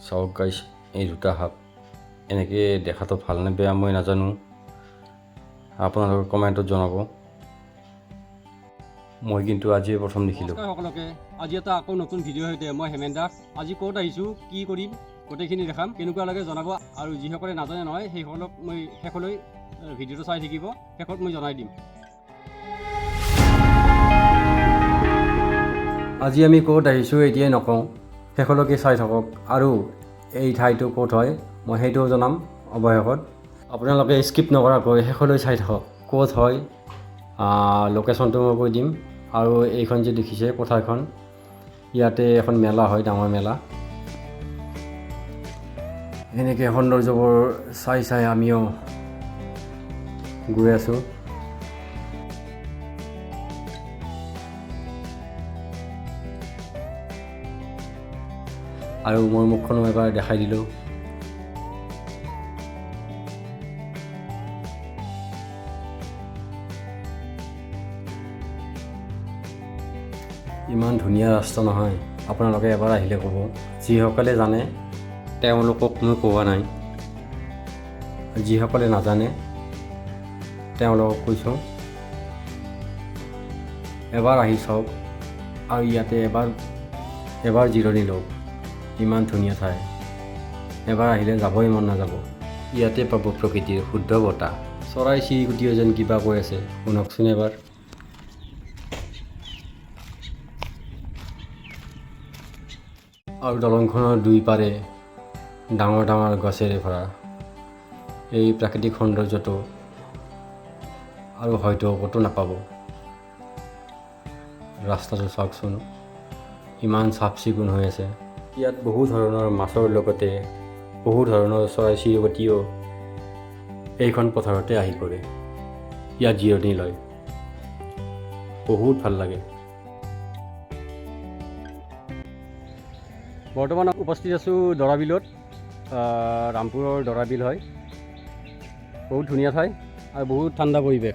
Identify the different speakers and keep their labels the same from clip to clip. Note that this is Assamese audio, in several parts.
Speaker 1: চাওক গাইছ, এই দুটা সাপ এনেকৈ দেখাটো ভালনে বেয়া মই নাজানো, আপোনালোকে কমেণ্টত জনাব। মই কিন্তু আজিয়ে প্ৰথম দেখিলোঁ।
Speaker 2: সকলোকে আজি এটা আকৌ নতুন ভিডিঅ' সৈতে মই হেমেন দাস। আজি ক'ত আহিছোঁ, কি কৰিম, গোটেইখিনি দেখাম। কেনেকুৱা লাগে জনাব, আৰু যিসকলে নাজানে নহয় সেইসকলক মই শেষলৈ ভিডিঅ'টো চাই থাকিব, শেষত মই জনাই দিম।
Speaker 1: আজি আমি ক'ত আহিছোঁ এতিয়াই নকওঁ, শেষলৈকে চাই থাকক। আৰু এই ঠাইটো ক'ত হয় মই সেইটোও জনাম অৱশেষত। আপোনালোকে স্কিপ নকৰাকৈ শেষলৈ চাই থাকক। ক'ত হয় লোকেশ্যনটো মই কৈ দিম। আৰু এইখন যে দেখিছে পথাৰখন, ইয়াতে এখন মেলা হয়, ডাঙৰ মেলা। এনেকৈ সৌন্দৰ্যবোৰ চাই চাই আমিও গৈ আছোঁ। আৰু মোৰ মুখখনো এবাৰ দেখাই দিলোঁ। ইমান ধুনীয়া ৰাস্তা নহয়, আপোনালোকে এবাৰ আহিলে ক'ব। যিসকলে জানে তেওঁলোকক মই কোৱা নাই, যিসকলে নাজানে তেওঁলোকক কৈছোঁ এবাৰ আহি চাওক। আৰু ইয়াতে এবাৰ জিৰণি লওক। ইমান ধুনীয়া ঠাই, এবাৰ আহিলে যাবই মন নাযাব। ইয়াতে পাব প্ৰকৃতিৰ শুদ্ধ বতাহ। চৰাই চিৰিকটিও যেন কিবা কৈ আছে, শুনকচোন এবাৰ। আৰু দলংখনৰ দুই পাৰে ডাঙৰ ডাঙৰ গছেৰে ভৰা। এই প্ৰাকৃতিক সৌন্দৰ্যটো আৰু হয়তো ক'তো নাপাব। ৰাস্তাটো চাওকচোন, ইমান চাফ চিকুণ হৈ আছে। ইয়াত বহু ধৰণৰ মাছৰ লগতে বহু ধৰণৰ চৰাই চিৰিকটিও এইখন পথাৰতে আহি পৰে। ইয়াত জিৰণি লয়, বহুত ভাল লাগে।
Speaker 2: বৰ্তমান উপস্থিত আছোঁ দৰাবিলত। ৰামপুৰৰ দৰাবিল হয়। বহুত ধুনীয়া ঠাই আৰু বহুত ঠাণ্ডা পৰিৱেশ।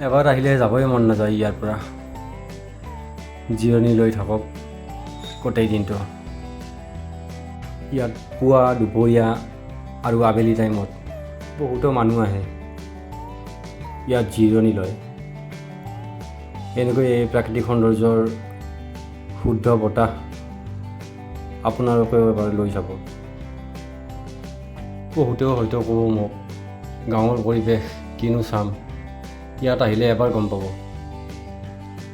Speaker 1: এবাৰ আহিলে যাবই মন নাযায় ইয়াৰ পৰা। জিৰণি লৈ থাকক গোটেই দিনটো। ইয়াত পুৱা দুপৰীয়া আৰু আবেলি টাইমত বহুতো মানুহ আহে, ইয়াত জিৰণি লয়। এনেকৈ এই প্ৰাকৃতিক সৌন্দৰ্যৰ শুদ্ধ বতাহ আপোনালোকেও এবাৰ লৈ যাব। বহুতেও হয়তো ক'ব মোক, গাঁৱৰ পৰিৱেশ কিনো চাম, ইয়াত আহিলে এবাৰ গম পাব।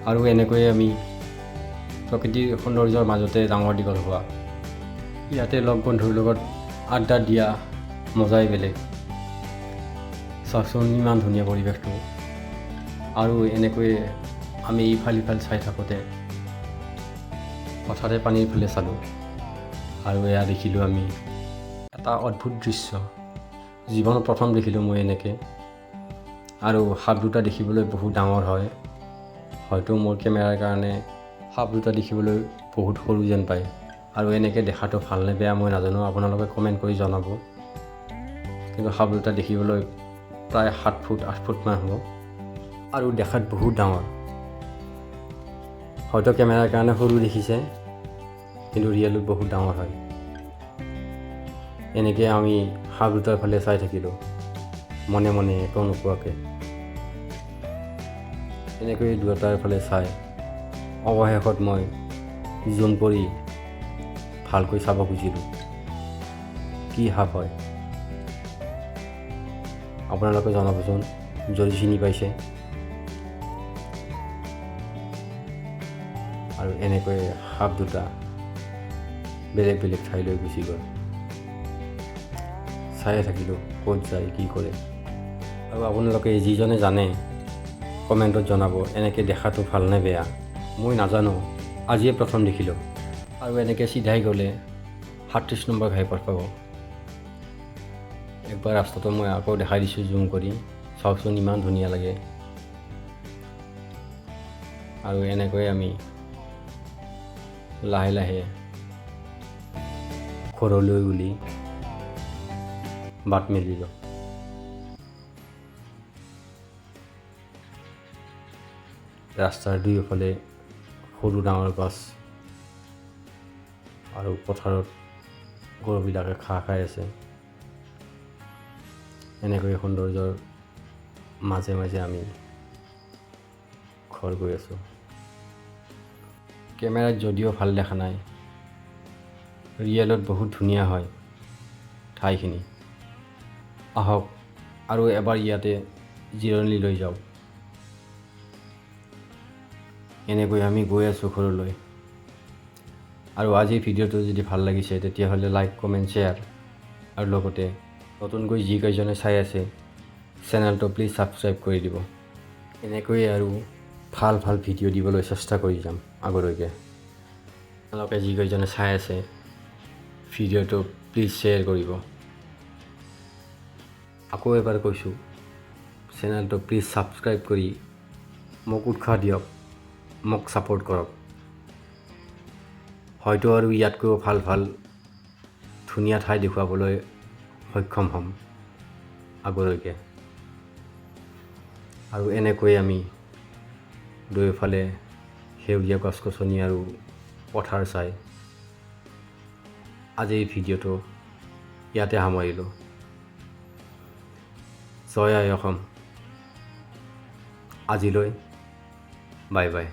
Speaker 1: আৰু এনেকৈয়ে আমি প্ৰকৃতিৰ সৌন্দৰ্যৰ মাজতে ডাঙৰ দীঘল হোৱা। ইয়াতে লগ বন্ধুৰ লগত আড্ডা দিয়া মজাই বেলেগ। চাওকচোন ইমান ধুনীয়া পৰিৱেশটো। আৰু এনেকৈয়ে আমি ইফাল সিফাল চাই থাকোঁতে হঠাতে পানীৰ ফালে চালোঁ, আৰু এয়া দেখিলোঁ আমি এটা অদ্ভুত দৃশ্য। জীৱনত প্ৰথম দেখিলোঁ মই এনেকৈ। আৰু সাপ দুটা দেখিবলৈ বহুত ডাঙৰ হয়। হয়তো মোৰ কেমেৰাৰ কাৰণে সাপ দুটা দেখিবলৈ বহুত সৰু যেন পায়। আৰু এনেকৈ দেখাটো ভালনে বেয়া মই নাজানো, আপোনালোকে কমেণ্ট কৰি জনাব। কিন্তু সাপ দুটা দেখিবলৈ প্ৰায় 7 ফুট 8 ফুটমান হ'ব, আৰু দেখাত বহুত ডাঙৰ। হয়তো কেমেৰাৰ কাৰণে সৰু দেখিছে, কিন্তু ৰিয়েলত বহুত ডাঙৰ হয়। এনেকৈ আমি সাপ দুটাৰ ফালে চাই থাকিলোঁ, মনে মনে একো নোকোৱাকৈ। এনেকৈ দুয়োটাৰ ফালে চাই অৱশেষত মই জোন কৰি ভালকৈ চাব খুজিলোঁ কি সাপ হয়। আপোনালোকে জনাবচোন যদি চিনি পাইছে। আৰু এনেকৈ সাপ দুটা বেলেগ বেলেগ ঠাইলৈ গুচি গ'ল। চায়ে থাকিলোঁ ক'ত যায় কি কৰে। আৰু আপোনালোকে যিজনে জানে কমেণ্টত জনাব, এনেকৈ দেখাটো ভালনে বেয়া মই নাজানো, আজিয়ে প্ৰথম দেখিলোঁ। আৰু এনেকৈ চিধাই গ'লে 37 নম্বৰ ঘাইপথ পাব। একবাৰ ৰাস্তাটো মই আকৌ দেখাই দিছোঁ জুম কৰি, চাওকচোন ইমান ধুনীয়া লাগে। আৰু এনেকৈ আমি লাহে লাহে ঘৰলৈ বুলি বাট মেলিলোঁ। ৰাস্তাৰ দুয়োফালে সৰু ডাঙৰ গছ, আৰু পথাৰত গৰুবিলাকে ঘাঁহ খাই আছে। এনেকৈ সৌন্দৰ্যৰ মাজে মাজে আমি ঘৰ গৈ আছোঁ। কেমেৰাত যদিও ভাল দেখা নাই, ৰিয়েলত বহুত ধুনীয়া হয় ঠাইখিনি। আহক আৰু এবাৰ ইয়াতে জিৰণি লৈ যাওঁ। এনেকৈ আমি গৈ আছোঁ ঘৰলৈ। আৰু আজিৰ ভিডিঅ'টো যদি ভাল লাগিছে তেতিয়াহ'লে লাইক, কমেণ্ট, শ্বেয়াৰ আৰু লগতে নতুনকৈ যিকেইজনে চাই আছে চেনেলটো প্লিজ ছাবস্ক্ৰাইব কৰি দিব। এনেকৈয়ে আৰু ভাল ভাল ভিডিঅ' দিবলৈ চেষ্টা কৰি যাম আগলৈকে। আপোনালোকে যিকেইজনে চাই আছে ভিডিঅ'টো প্লিজ শ্বেয়াৰ কৰিব। আকৌ এবাৰ কৈছোঁ, চেনেলটো প্লিজ ছাবস্ক্ৰাইব কৰি মোক উৎসাহ দিয়ক, মোক ছাপোৰ্ট কৰক। হয়তো আৰু ইয়াতকৈও ভাল ভাল ধুনীয়া ঠাই দেখুৱাবলৈ সক্ষম হ'ম আগলৈকে। আৰু এনেকৈ আমি দুয়োফালে সেউজীয়া গছ গছনি আৰু পথাৰ চাই আজিৰ ভিডিঅ'টো ইয়াতে সামৰিলোঁ। জয় আই অসম। আজিলৈ বাই বাই।